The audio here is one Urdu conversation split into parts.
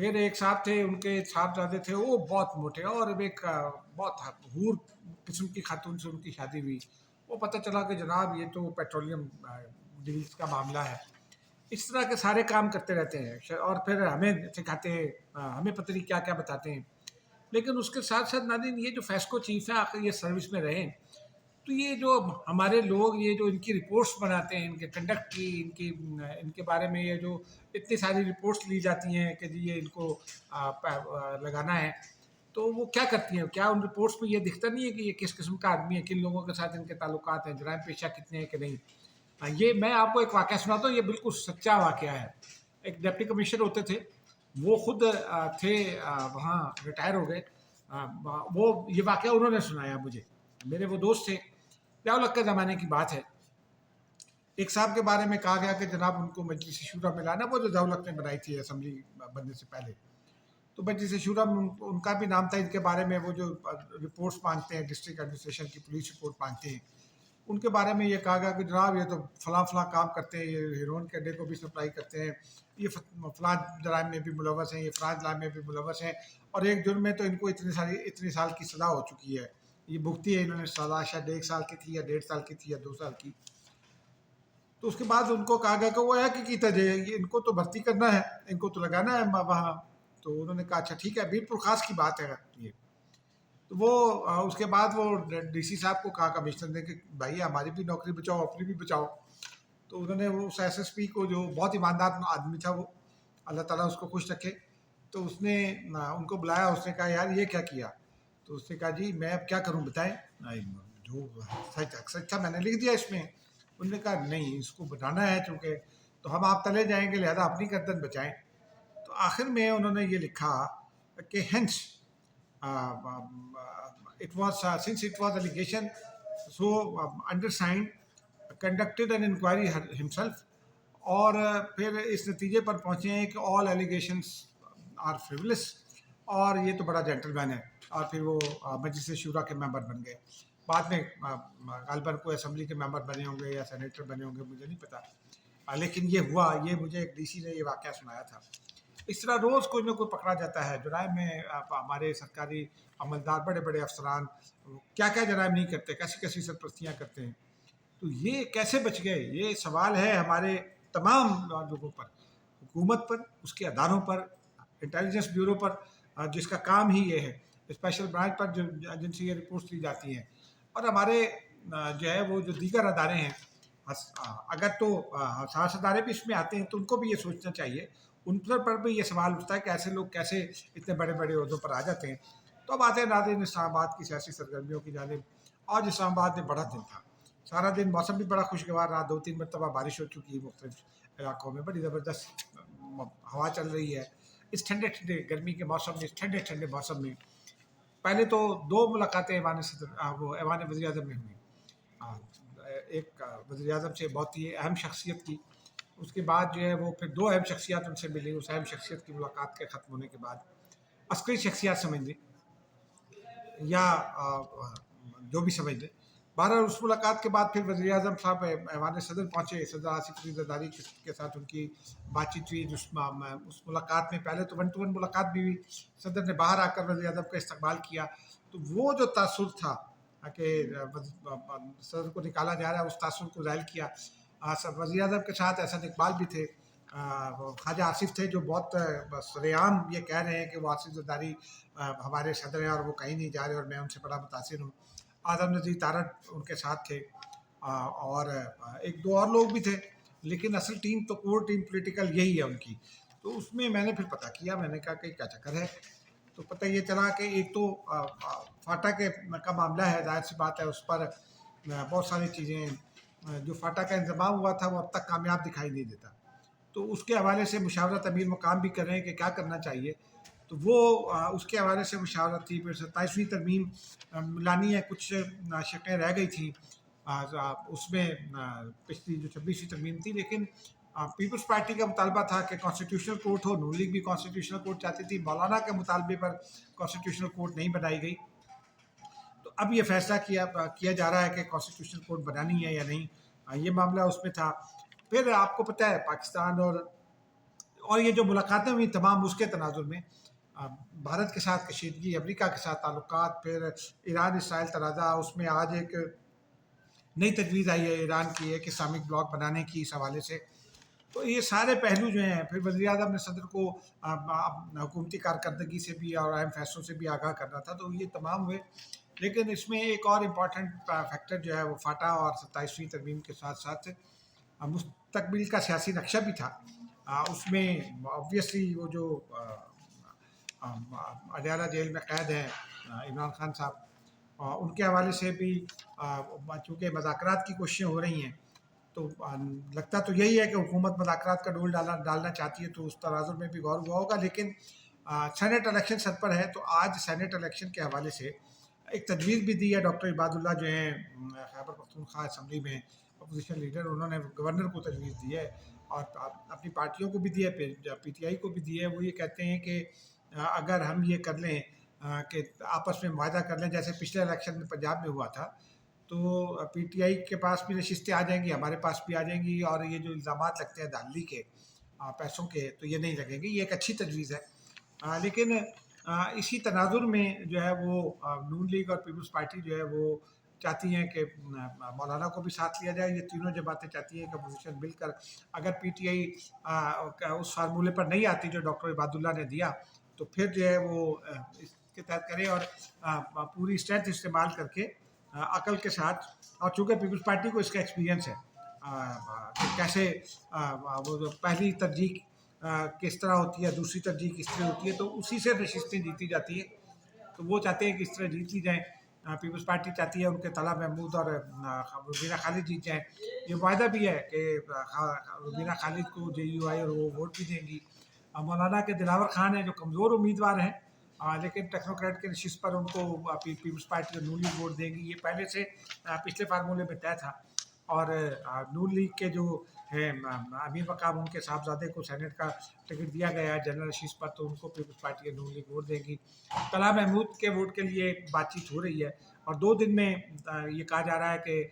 پھر ایک صاحب تھے، ان کے صاحبزادے تھے، وہ بہت موٹے، اور ایک بہت حور قسم کی خاتون سے ان کی شادی ہوئی. وہ پتہ چلا کہ جناب یہ تو پیٹرولیم ڈیلز کا معاملہ ہے. اس طرح کے سارے کام کرتے رہتے ہیں، اور پھر ہمیں سکھاتے ہیں، ہمیں پتہ نہیں کیا کیا بتاتے ہیں. لیکن اس کے ساتھ ساتھ ناظرین، یہ جو فیسکو چیف ہیں آخر یہ سروس میں رہے، تو یہ جو ہمارے لوگ یہ جو ان کی رپورٹس بناتے ہیں، ان کے کنڈکٹ کی، ان کے بارے میں یہ جو اتنی ساری رپورٹس لی جاتی ہیں کہ جی یہ ان کو لگانا ہے، تو وہ کیا کرتی ہیں؟ کیا ان رپورٹس میں یہ دکھتا نہیں ہے کہ یہ کس قسم کا آدمی ہے، کن لوگوں کے ساتھ ان کے تعلقات ہیں، جرائم پیشہ کتنے ہیں کہ نہیں؟ یہ میں آپ کو ایک واقعہ سناتا ہوں، یہ بالکل سچا واقعہ ہے. ایک ڈپٹی کمشنر ہوتے تھے، وہ خود تھے وہاں ریٹائر ہو گئے. وہ یہ واقعہ انہوں نے سنایا مجھے، میرے وہ دوست تھے، ضیاء کے زمانے کی بات ہے. ایک صاحب کے بارے میں کہا گیا کہ جناب ان کو مجلس شورا میں لانا، وہ جو ضیاء نے بنائی تھی اسمبلی بننے سے پہلے. تو مجلس شورا میں ان کا بھی نام تھا. ان کے بارے میں وہ جو رپورٹس مانگتے ہیں، ڈسٹرکٹ ایڈمنسٹریشن کی پولیس رپورٹ مانگتے ہیں، ان کے بارے میں یہ کہا گیا کہ جناب یہ تو فلاں فلاں کام کرتے ہیں، یہ ہیروئن کے اڈے کو بھی سپلائی کرتے ہیں، یہ فلاں جرائم میں بھی ملوث ہیں، یہ فلاں جرائم میں بھی ملوث ہیں، اور ایک جرم میں تو ان کو اتنے سال کی سزا ہو چکی ہے، یہ بھگتی ہے انہوں نے سزا، شاید 1 سال کی تھی یا 1.5 سال کی تھی یا 2 سال کی. تو اس کے بعد ان کو کہا گیا کہ وہ ہے کہ کیتا جائے، یہ ان کو تو بھرتی کرنا ہے، ان کو تو لگانا ہے وہاں. تو انہوں نے کہا اچھا ٹھیک ہے، بیر خاص کی بات ہے یہ. تو وہ اس کے بعد وہ ڈی سی صاحب کو کہا کمشنر نے کہ بھائی ہماری بھی نوکری بچاؤ، اپنی بھی بچاؤ. تو انہوں نے اس ایس ایس پی کو، جو بہت ایماندار آدمی تھا، وہ اللہ تعالیٰ اس کو خوش رکھے، تو اس نے ان کو بلایا. اس نے کہا یار یہ کیا کیا؟ تو اس نے کہا جی میں اب کیا کروں بتائیں، جو سچ تھا میں نے لکھ دیا اس میں. انہوں نے کہا نہیں، اس کو بتانا ہے چونکہ تو ہم آپ تلے جائیں گے، لہذا اپنی گردن بچائیں. تو آخر میں انہوں نے یہ لکھا کہ hence it was since it was allegation, so undersigned conducted an inquiry himself. اور پھر اس نتیجے پر پہنچے ہیں کہ all allegations are frivolous، اور یہ تو بڑا جینٹل مین ہے. اور پھر وہ مجلس شورا کے ممبر بن گئے. بعد میں غالباً کوئی اسمبلی کے ممبر بنے ہوں گے یا سینیٹر بنے ہوں گے، مجھے نہیں پتا، لیکن یہ ہوا. یہ مجھے ایک ڈی سی نے یہ واقعہ سنایا تھا. اس طرح روز کوئی نہ کوئی پکڑا جاتا ہے جرائم میں. ہمارے سرکاری عملدار، بڑے بڑے افسران کیا کیا جرائم نہیں کرتے، کیسی کیسی سرپرستیاں کرتے ہیں. تو یہ کیسے بچ گئے؟ یہ سوال ہے ہمارے تمام لوگوں پر، حکومت پر، اس کے اداروں پر، انٹیلیجنس بیورو پر، جس کا کام ہی یہ ہے، اسپیشل برانچ پر جن سے یہ رپورٹس لی جاتی ہیں، اور ہمارے جو ہے وہ جو دیگر ادارے ہیں. اگر تو حساس ادارے بھی اس میں آتے ہیں تو ان کو بھی یہ سوچنا چاہیے، ان پر بھی یہ سوال اٹھتا ہے کہ ایسے لوگ کیسے اتنے بڑے بڑے عہدوں پر آ جاتے ہیں. تو اب آتے ہیں ناظرین اسلام آباد کی سیاسی سرگرمیوں کی جانب. آج اسلام آباد میں بڑا دن تھا، سارا دن موسم بھی بڑا خوشگوار رہا. 2-3 مرتبہ بارش ہو چکی ہے مختلف علاقوں میں، بڑی زبردست ہوا چل رہی ہے اس ٹھنڈے ٹھنڈے گرمی کے موسم میں، اس ٹھنڈے ٹھنڈے موسم میں. پہلے تو 2 ملاقاتیں ایوان وزیر اعظم میں ہوئی. ایک وزیر اعظم سے بہت ہی اہم شخصیت کی، اس کے بعد جو ہے وہ پھر 2 اہم شخصیات ان سے ملی. اس اہم شخصیت کی ملاقات کے ختم ہونے کے بعد عسکری شخصیات سمجھ لیں یا جو بھی سمجھ لیں، بہرحال اس ملاقات کے بعد پھر وزیر اعظم صاحب ایوان صدر پہنچے. صدر آصف علی زرداری کے ساتھ ان کی بات چیت ہوئی. اس ملاقات میں پہلے تو 1 to 1 ملاقات بھی ہوئی. صدر نے باہر آ کر وزیر اعظم کا استقبال کیا. تو وہ جو تاثر تھا کہ صدر کو نکالا جا رہا ہے، اس تاثر کو ظاہر کیا. وزیر اعظم کے ساتھ احسن اقبال بھی تھے، خواجہ آصف تھے، جو بہت سریعام یہ کہہ رہے ہیں کہ وہ آصف زرداری ہمارے صدر ہیں اور وہ کہیں نہیں جا رہے اور میں ان سے بڑا متاثر ہوں. اعظم نذیر تارڑ ان کے ساتھ تھے، اور 1-2 اور لوگ بھی تھے، لیکن اصل ٹیم تو کور ٹیم پولیٹیکل یہی ہے ان کی. تو اس میں میں نے پھر پتہ کیا، میں نے کہا کہ کیا چکر ہے. تو پتہ یہ چلا کہ ایک تو فاٹا کا معاملہ ہے، ظاہر سی بات ہے اس پر بہت ساری چیزیں، جو فاٹا کا انضمام ہوا تھا وہ اب تک کامیاب دکھائی نہیں دیتا. تو اس کے حوالے سے مشاورت امیر مقام بھی کر رہے ہیں کہ کیا کرنا چاہیے. تو وہ اس کے حوالے سے مشاورت تھی. پھر 27ویں ترمیم لانی ہے، کچھ شقیں رہ گئی تھیں اس میں، پچھلی جو 26ویں ترمیم تھی. لیکن پیپلز پارٹی کا مطالبہ تھا کہ کانسٹیٹیوشنل کورٹ ہو. نون لیگ بھی کانسٹیٹیوشنل کورٹ چاہتی تھی. مولانا کے مطالبے پر کانسٹیٹیوشنل کورٹ نہیں بنائی گئی. تو اب یہ فیصلہ کیا جا رہا ہے کہ کانسٹیٹیوشنل کورٹ بنانی ہے یا نہیں. یہ معاملہ اس میں تھا. پھر آپ کو پتہ ہے پاکستان اور اور یہ جو ملاقاتیں ہوئی تمام اس کے تناظر میں بھارت کے ساتھ کشیدگی، امریکہ کے ساتھ تعلقات، پھر ایران اسرائیل تنازع، اس میں آج ایک نئی تجویز آئی ہے ایران کی ایک اسلامک بلاک بنانے کی اس حوالے سے. تو یہ سارے پہلو جو ہیں، پھر وزیر اعظم نے صدر کو حکومتی کارکردگی سے بھی اور اہم فیصلوں سے بھی آگاہ کرنا تھا، تو یہ تمام ہوئے. لیکن اس میں ایک اور امپورٹنٹ فیکٹر جو ہے وہ فاٹا اور 27ویں ترمیم کے ساتھ ساتھ مستقبل کا سیاسی نقشہ بھی تھا. اس میں آبویسلی وہ جو اڈیالہ جیل میں قید ہیں عمران خان صاحب، ان کے حوالے سے بھی چونکہ مذاکرات کی کوششیں ہو رہی ہیں، تو لگتا تو یہی ہے کہ حکومت مذاکرات کا ڈول ڈالنا چاہتی ہے، تو اس تناظر میں بھی غور ہوا ہوگا. لیکن سینٹ الیکشن سر پر ہے، تو آج سینٹ الیکشن کے حوالے سے ایک تجویز بھی دی ہے. ڈاکٹر عباد اللہ جو ہیں خیبر پختونخوا اسمبلی میں اپوزیشن لیڈر، انہوں نے گورنر کو تجویز دی ہے اور اپنی پارٹیوں کو بھی دی ہے، پی ٹی آئی کو بھی دی ہے. وہ یہ کہتے ہیں کہ اگر ہم یہ کر لیں کہ آپس میں معاہدہ کر لیں، جیسے پچھلے الیکشن میں پنجاب میں ہوا تھا، تو پی ٹی آئی کے پاس بھی نشستیں آ جائیں گی، ہمارے پاس بھی آ جائیں گی، اور یہ جو الزامات لگتے ہیں دھاندلی کے پیسوں کے، تو یہ نہیں لگیں گے. یہ ایک اچھی تجویز ہے. لیکن اسی تناظر میں جو ہے وہ نون لیگ اور پیپلز پارٹی جو ہے وہ چاہتی ہیں کہ مولانا کو بھی ساتھ لیا جائے. یہ تینوں جماعتیں چاہتی ہیں کہ اپوزیشن مل کر، اگر پی ٹی آئی اس فارمولے پر نہیں آتی جو ڈاکٹر عباد اللہ نے دیا، تو پھر جو ہے وہ اس کے تحت کرے اور پوری اسٹرینتھ استعمال کر کے عقل کے ساتھ. اور چونکہ پیپلز پارٹی کو اس کا ایکسپیرینس ہے کہ کیسے وہ جو پہلی ترجیح کس طرح ہوتی ہے، دوسری ترجیح کس طرح ہوتی ہے، تو اسی سے نشستیں جیتی جاتی ہیں. تو وہ چاہتے ہیں کہ اس طرح جیت لی جائیں. پیپلز پارٹی چاہتی ہے ان کے طلحہ محمود اور ربینہ خالد جیت جائیں. یہ معاہدہ بھی ہے کہ ربینہ خالد کو جے یو آئی اور وہ ووٹ بھی دیں گی. مولانا کے دلاور خان ہیں جو کمزور امیدوار ہیں، لیکن ٹیکنوکریٹ کے نشست پر ان کو پیپلز پارٹی اور نون لیگ ووٹ دیں گی. یہ پہلے سے پچھلے فارمولے میں طے تھا. اور نون لیگ کے جو ہے امیر مقام، ان کے صاحبزادے کو سینٹ کا ٹکٹ دیا گیا ہے جنرل نشست پر، تو ان کو پیپلز پارٹی اور نون لیگ ووٹ دے گی. طلحہ محمود کے ووٹ کے لیے بات چیت ہو رہی ہے، اور 2 دن میں یہ کہا جا رہا ہے کہ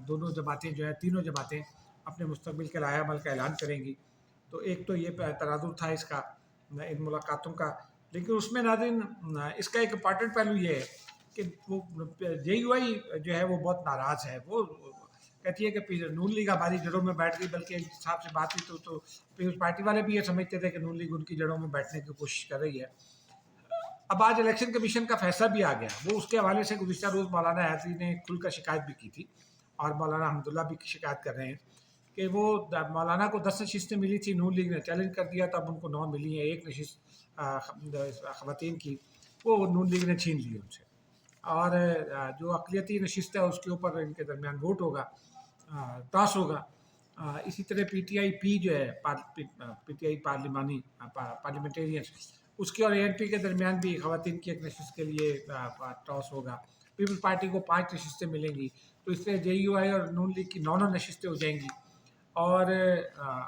دونوں جماعتیں جو ہیں، تینوں جماعتیں اپنے مستقبل کے رائے عمل کا اعلان کریں گی. تو ایک تو یہ تناظر تھا اس کا، ان ملاقاتوں کا. لیکن اس میں ناظرین اس کا ایک امپارٹنٹ پہلو یہ ہے کہ وہ جے یو آئی جو ہے وہ بہت ناراض ہے. وہ کہتی ہے کہ نون لیگ ہماری جڑوں میں بیٹھ گئی، بلکہ ایک حساب سے بات ہوئی تو پیپلز پارٹی والے بھی یہ سمجھتے تھے کہ نون لیگ ان کی جڑوں میں بیٹھنے کی کوشش کر رہی ہے. اب آج الیکشن کمیشن کا فیصلہ بھی آ گیا. وہ اس کے حوالے سے گزشتہ روز مولانا حیدری نے کھل کر شکایت بھی کی تھی، اور مولانا حمداللہ بھی شکایت کر رہے ہیں کہ وہ مولانا کو 10 نشستیں ملی تھی، نون لیگ نے چیلنج کر دیا، تب ان کو 9 ملی ہیں. ایک نشست خواتین کی وہ نون لیگ نے چھین لی ان سے. اور جو اقلیتی نشست ہے اس کے اوپر ان کے درمیان ووٹ ہوگا، ٹاس ہوگا. اسی طرح پی ٹی آئی پی جو ہے پی ٹی آئی پارلیمنٹیرینس، اس کے اور اے این پی کے درمیان بھی خواتین کی ایک نشست کے لیے ٹاس ہوگا. پیپلز پارٹی کو 5 نشستیں ملیں گی. تو اس طرح جے یو آئی اور نون لیگ کی 9 نشستیں ہو جائیں گی. اور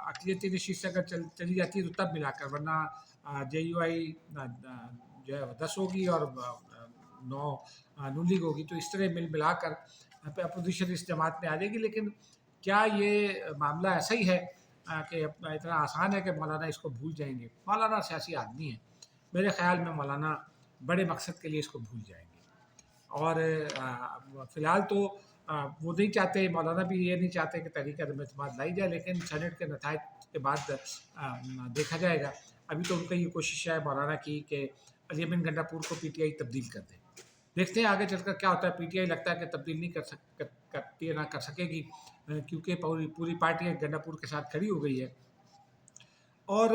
اقلیتی نشست اگر چلی جاتی ہے تو تب ملا کر، ورنہ جے یو آئی جو ہے 10 ہوگی اور 9 نون لیگ ہوگی. تو اس طرح ملا کر اپوزیشن اس جماعت میں آ جائے گی. لیکن کیا یہ معاملہ ایسا ہی ہے کہ اتنا آسان ہے کہ مولانا اس کو بھول جائیں گے؟ مولانا سیاسی آدمی ہیں، میرے خیال میں مولانا بڑے مقصد کے لیے اس کو بھول جائیں گے. اور فی الحال تو وہ نہیں چاہتے، مولانا بھی یہ نہیں چاہتے کہ تحریک عدم اعتماد لائی جائے، لیکن سینٹ کے نتائج کے بعد دیکھا جائے گا. ابھی تو ان کا یہ کوشش ہے مولانا کی کہ علی امین گنڈا پور کو پی ٹی آئی تبدیل کر دے. دیکھتے ہیں آگے چل کر کیا ہوتا ہے. پی ٹی آئی لگتا ہے کہ تبدیل نہیں کرتی ہے، نہ کر سکے گی، کیونکہ پوری پارٹی گنڈا پور کے ساتھ کھڑی ہو گئی ہے. اور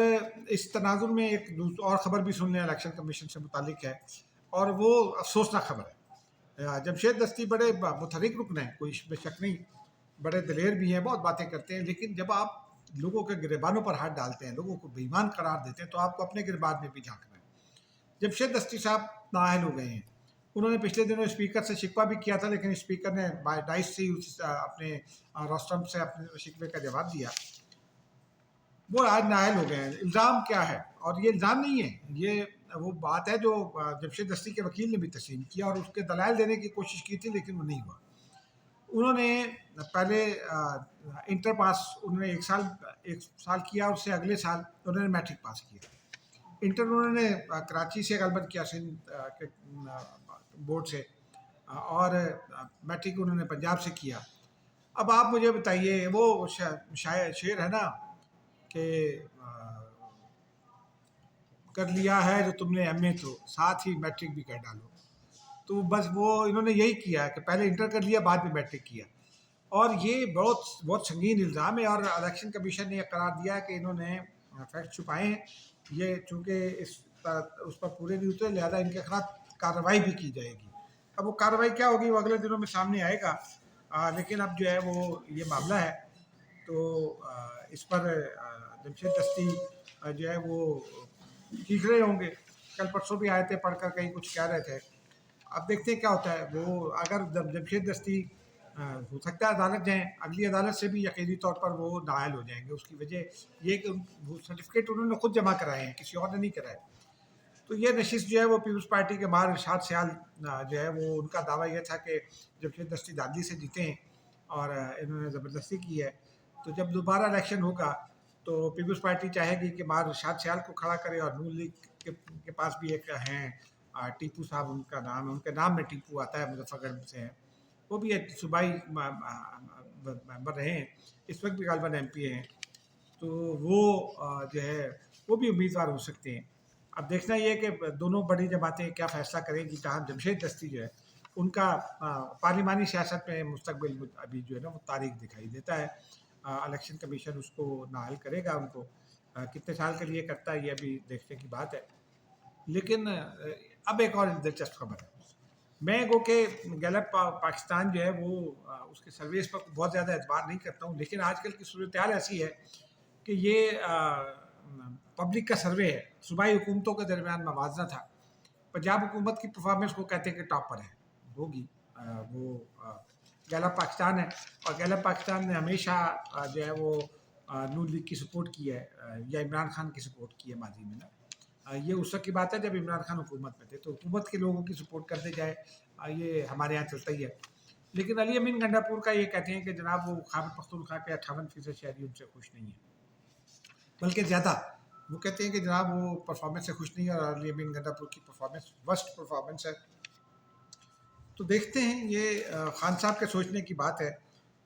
اس تناظر میں ایک اور خبر بھی سن لیں الیکشن کمیشن سے متعلق ہے، اور وہ افسوسناک خبر ہے. جمشید دستی بڑے متحرک رکن ہیں، کوئی شک نہیں، بڑے دلیر بھی ہیں، بہت باتیں کرتے ہیں. لیکن جب آپ لوگوں کے گریبانوں پر ہاتھ ڈالتے ہیں، لوگوں کو بے ایمان قرار دیتے ہیں، تو آپ کو اپنے گریبان میں بھی جھانکنا ہے. جمشید دستی صاحب نااہل ہو گئے ہیں. انہوں نے پچھلے دنوں اسپیکر سے شکوہ بھی کیا تھا، لیکن اسپیکر نے ڈائس سے اپنے روسٹرم سے اپنے شکوے کا جواب دیا. وہ آج نااہل ہو گئے ہیں. الزام کیا ہے؟ اور یہ الزام نہیں ہے، یہ وہ بات ہے جو جمشید دستی کے وکیل نے بھی تسلیم کیا، اور اس کے دلائل دینے کی کوشش کی تھی، لیکن وہ نہیں ہوا. انہوں نے پہلے انٹر پاس انہوں نے ایک سال کیا، اور اس سے اگلے سال انہوں نے میٹرک پاس کیا۔ انٹر انہوں نے کراچی سے غالباً کیا، سندھ کے بورڈ سے، اور میٹرک انہوں نے پنجاب سے کیا۔ اب آپ مجھے بتائیے، وہ شعر ہے نا کہ کر لیا ہے جو تم نے ایم اے تو ساتھ ہی میٹرک بھی کر ڈالو، تو بس وہ انہوں نے یہی کیا کہ پہلے انٹر کر لیا، بعد میں میٹرک کیا، اور یہ بہت بہت سنگین الزام ہے، اور الیکشن کمیشن نے یہ قرار دیا ہے کہ انہوں نے فیکٹ چھپائے ہیں، یہ چونکہ اس پر پورے نہیں اترے، لہذا ان کے خلاف کارروائی بھی کی جائے گی۔ اب وہ کارروائی کیا ہوگی وہ اگلے دنوں میں سامنے آئے گا، لیکن اب جو ہے وہ یہ معاملہ ہے، تو اس پر جمشید دستی جو ہے وہ سیکھ رہے ہوں گے۔ کل پرسوں بھی آئے تھے، پڑھ کر کہیں کچھ کہہ رہے تھے، اب دیکھتے ہیں کیا ہوتا ہے۔ وہ اگر جمشید دستی ہو سکتا ہے عدالت جائیں، اگلی عدالت سے بھی یقینی طور پر وہ نااہل ہو جائیں گے۔ اس کی وجہ یہ کہ وہ سرٹیفکیٹ انہوں نے خود جمع کرائے ہیں، کسی اور نے نہیں کرائے۔ تو یہ نشست جو ہے وہ پیپلز پارٹی کے باہر ارشاد سیال جو ہے وہ ان کا دعویٰ یہ تھا کہ جمشید دستی دادی سے جیتے ہیں اور انہوں نے زبردستی کی ہے، تو جب دوبارہ الیکشن ہوگا تو پیپلز پارٹی چاہے گی کہ باہر ارشاد سیال کو کھڑا کرے، اور نون لیگ کے پاس بھی ایک ہیں ٹیپو صاحب، ان کا نام ہے، ان کے نام میں ٹیپو آتا ہے، مظفر گڑھ سے ہیں، وہ بھی ایک صوبائی ممبر رہے ہیں، اس وقت بھی غالباً ایم پی ہیں، تو وہ جو ہے وہ بھی امیدوار ہو سکتے ہیں۔ اب دیکھنا یہ کہ دونوں بڑی جماعتیں کیا فیصلہ کریں گی، تاہم جمشید دستی جو ہے ان کا پارلیمانی سیاست میں مستقبل ابھی جو ہے نا وہ تاریخ دکھائی دیتا ہے۔ الیکشن کمیشن اس کو نااہل کرے گا، ان کو کتنے سال کے لیے کرتا ہے یہ ابھی دیکھنے کی بات ہے۔ لیکن اب ایک اور دلچسپ خبر ہے، میں گو کہ گیلپ پاکستان جو ہے وہ اس کے سرویز پر بہت زیادہ اعتبار نہیں کرتا ہوں، لیکن آج کل کی صورتحال ایسی ہے کہ یہ پبلک کا سروے ہے، صوبائی حکومتوں کے درمیان موازنہ تھا، پنجاب حکومت کی پرفارمنس کو کہتے ہیں کہ ٹاپ پر ہے، ہوگی وہ گیلپ پاکستان ہے، اور گیلپ پاکستان نے ہمیشہ جو ہے وہ نون لیگ کی سپورٹ کی ہے، یا عمران خان کی سپورٹ کی ہے ماضی میں نا۔ یہ اس وقت کی بات ہے جب عمران خان حکومت میں تھے، تو حکومت کے لوگوں کی سپورٹ کرتے جائے، یہ ہمارے یہاں چلتا ہی ہے۔ لیکن علی امین گنڈا پور کا یہ کہتے ہیں کہ جناب وہ خیبر پختونخوا کے 58% شہری ان سے خوش نہیں ہیں، بلکہ زیادہ، وہ کہتے ہیں کہ جناب وہ پرفارمنس سے خوش نہیں ہے، اور علی امین گنڈا پور کی پرفارمنس ورسٹ پرفارمنس ہے۔ تو دیکھتے ہیں، یہ خان صاحب کے سوچنے کی بات ہے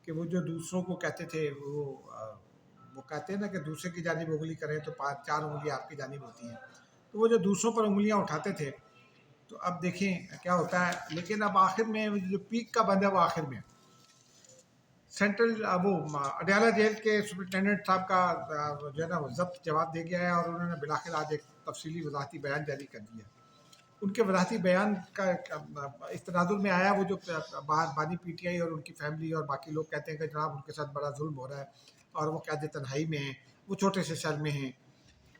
کہ وہ جو دوسروں کو کہتے تھے، وہ کہتے ہیں نا کہ دوسرے کی جانب انگلی کریں تو 4 انگلیاں آپ کی جانب ہوتی ہیں، تو وہ جو دوسروں پر انگلیاں اٹھاتے تھے، تو اب دیکھیں کیا ہوتا ہے۔ لیکن اب آخر میں جو پیک کا بند ہے وہ آخر میں سینٹرل وہ اڈیالہ جیل کے سپرنٹینڈنٹ صاحب کا جو ہے نا وہ ضبط جواب دے گیا ہے، اور انہوں نے بالآخر آج ایک تفصیلی وضاحتی بیان جاری کر دیا۔ ان کے وضاحتی بیان کا اس تناظر میں آیا، وہ جو بانی پی ٹی آئی اور ان کی فیملی اور باقی لوگ کہتے ہیں کہ جناب ان کے ساتھ بڑا ظلم ہو رہا ہے، اور وہ قید تنہائی میں ہیں، وہ چھوٹے سے سیل میں ہیں۔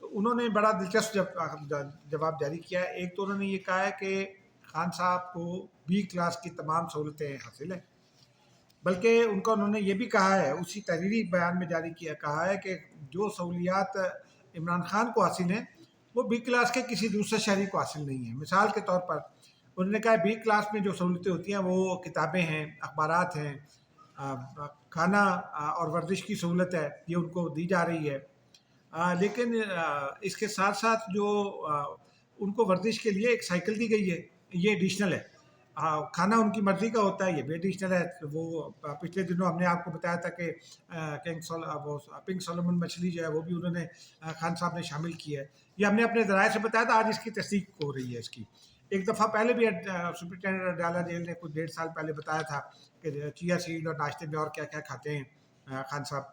تو انہوں نے بڑا دلچسپ جواب جاری کیا ہے۔ ایک تو انہوں نے یہ کہا ہے کہ خان صاحب کو بی کلاس کی تمام سہولتیں حاصل ہیں، بلکہ ان کا انہوں نے یہ بھی کہا ہے، اسی تحریری بیان میں جاری کہا ہے کہ جو سہولیات عمران خان کو حاصل ہیں وہ بی کلاس کے کسی دوسرے شہری کو حاصل نہیں ہیں۔ مثال کے طور پر انہوں نے کہا بی کلاس میں جو سہولتیں ہوتی ہیں وہ کتابیں ہیں، اخبارات ہیں، کھانا اور ورزش کی سہولت ہے، یہ ان کو دی جا رہی ہے، لیکن اس کے ساتھ ساتھ جو ان کو ورزش کے لیے ایک سائیکل دی گئی ہے، یہ ایڈیشنل ہے۔ کھانا ان کی مرضی کا ہوتا ہے، یہ بھی ایڈیشنل ہے۔ وہ پچھلے دنوں ہم نے آپ کو بتایا تھا کہ پنک سولومن مچھلی جو ہے وہ بھی انہوں نے خان صاحب نے شامل کی ہے، یہ ہم نے اپنے ذرائع سے بتایا تھا، آج اس کی تصدیق ہو رہی ہے اس کی۔ ایک دفعہ پہلے بھی سپرنٹینڈنٹ اڈیالہ جیل نے کچھ 1.5 سال پہلے بتایا تھا کہ چیا سیڈ اور ناشتے میں اور کیا کیا کھاتے ہیں خان صاحب،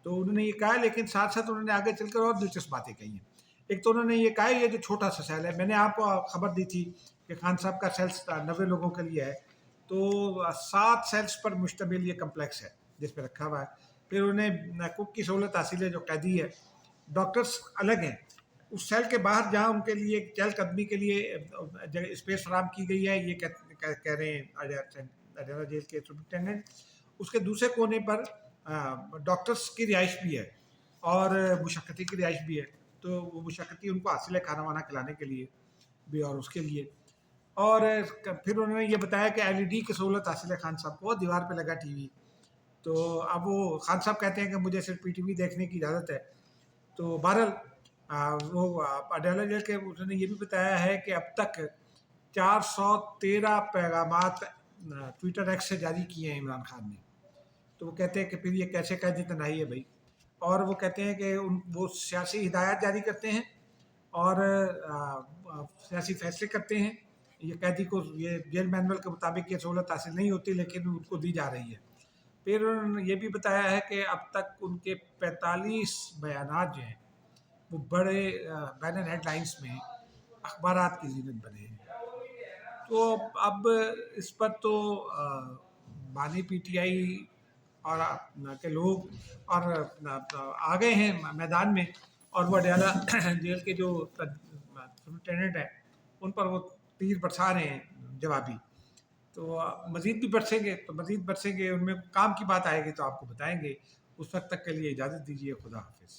تو انہوں نے یہ کہا، لیکن ساتھ ساتھ انہوں نے آگے چل کر اور دلچسپ باتیں کہی ہیں۔ ایک تو انہوں نے یہ کہا یہ جو چھوٹا سا سیل ہے، میں نے آپ کو خبر دی تھی کہ خان صاحب کا سیلس 90 لوگوں کے لیے ہے، تو 7 سیلس پر مشتمل یہ کمپلیکس ہے جس پہ رکھا ہوا ہے۔ پھر انہیں کوک کی سہولت حاصل ہے جو قیدی ہے، ڈاکٹرز الگ ہیں، اس سیل کے باہر جہاں ان کے لیے چہل قدمی کے لیے اسپیس فراہم کی گئی ہے، یہ کہہ رہے ہیں اڈیالہ جیل کے سپرنٹینڈنٹ، اس کے دوسرے کونے پر ڈاکٹرز کی رہائش بھی ہے اور مشقتی کی رہائش بھی ہے، تو وہ مشقتی ان کو حاصل ہے کھانا وانا کھلانے کے لیے بھی اور اس کے لیے۔ اور پھر انہوں نے یہ بتایا کہ LED کی سہولت حاصل ہے خان صاحب کو، دیوار پہ لگا ٹی وی. تو اب وہ خان صاحب کہتے ہیں کہ مجھے صرف PTV دیکھنے کی اجازت ہے. تو بہرحال وہ اڈیالہ جیل کے انہوں نے یہ بھی بتایا ہے کہ اب تک 413 پیغامات ٹویٹر ایکس سے جاری کیے ہیں عمران خان نے. تو وہ کہتے ہیں کہ پھر یہ کیسے قیدی تنہائی ہے بھائی. اور وہ کہتے ہیں کہ وہ سیاسی ہدایات جاری کرتے ہیں اور سیاسی فیصلے کرتے ہیں. یہ قیدی کو یہ جیل مینول کے مطابق یہ سہولت حاصل نہیں ہوتی لیکن ان کو دی جا رہی ہے. پھر انہوں نے یہ بھی بتایا ہے کہ اب تک ان کے 45 بیانات جو ہیں وہ بڑے بین ہیڈ لائنس میں اخبارات کی زینت بنے ہیں. تو اب اس پر تو بانی PTI اور کے لوگ اور آ گئے ہیں میدان میں، اور وہ اڈیالہ جیل کے جو سپرنٹینڈنٹ ہیں ان پر وہ تیر برسا رہے ہیں جوابی. تو مزید بھی برسیں گے ان میں کام کی بات آئے گی تو آپ کو بتائیں گے. اس وقت تک کے لیے اجازت دیجیے. خدا حافظ.